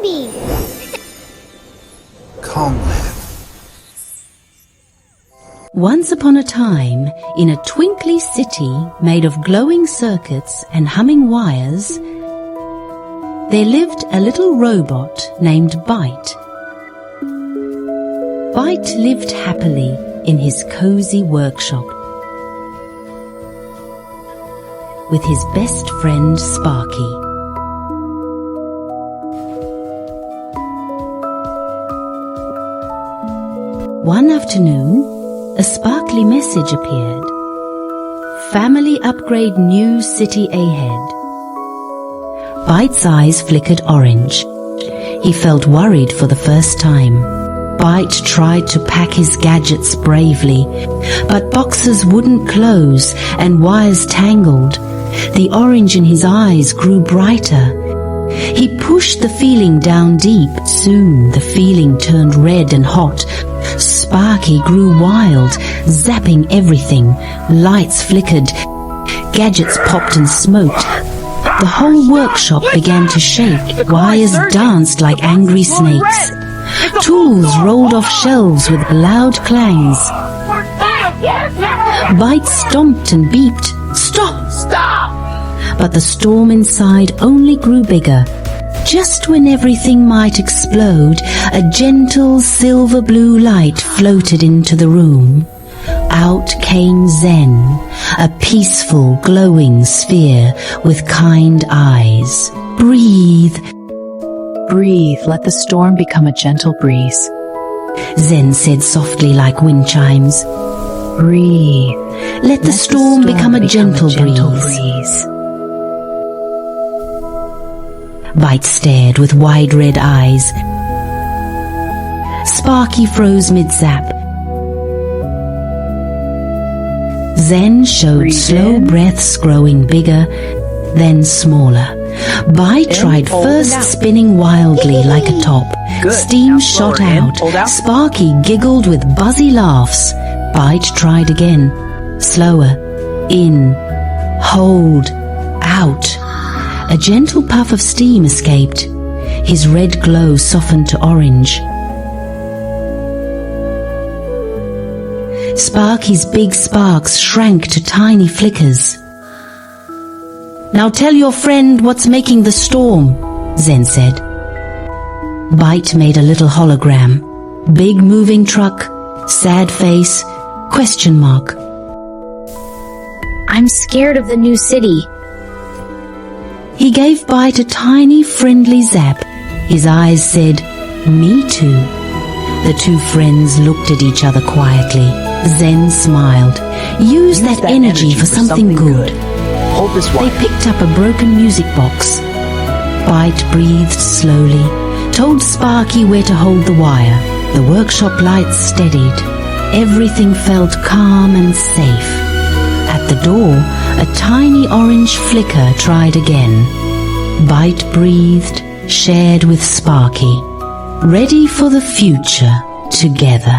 Moonbeam. Calm lad. Once upon a time, in a twinkly city made of glowing circuits and humming wires, there lived a little robot named Byte. Byte lived happily in his cozy workshop with his best friend Sparky. One afternoon, a sparkly message appeared. Family upgrade new city ahead. Byte's eyes flickered orange. He felt worried for the first time. Byte tried to pack his gadgets bravely, but boxes wouldn't close and wires tangled. The orange in his eyes grew brighter. He pushed the feeling down deep. Soon the feeling turned red and hot. Sparky grew wild, zapping everything. Lights flickered. Gadgets popped and smoked. The whole workshop began to shake. Wires danced like angry snakes. Tools rolled off shelves with loud clangs. Byte stomped and beeped. Stop! Stop! But the storm inside only grew bigger. Just when everything might explode, a gentle silver blue light floated into the room. Out came Zen, a peaceful, glowing sphere with kind eyes. Breathe. Breathe, let the storm become a gentle breeze. Zen said softly like wind chimes. Breathe. Let the storm become a gentle breeze. Byte stared with wide red eyes. Sparky froze mid-zap. Zen showed slow breaths growing bigger, then smaller. Byte tried first spinning wildly like a top. Steam shot out. Sparky giggled with buzzy laughs. Byte tried again. Slower. In. Hold. Out. A gentle puff of steam escaped. His red glow softened to orange. Sparky's big sparks shrank to tiny flickers. Now tell your friend what's making the storm, Zen said. Byte made a little hologram. Big moving truck, sad face, question mark. I'm scared of the new city. He gave Byte a tiny friendly zap. His eyes said, "Me too." The two friends looked at each other quietly. Zen smiled. Use that energy for something good. Hold this They wire. picked up a broken music box. Byte breathed slowly, told Sparky where to hold the wire. The workshop lights steadied. Everything felt calm and safe. At the door, a tiny orange flicker tried again. Byte breathed, shared with Sparky. Ready for the future together.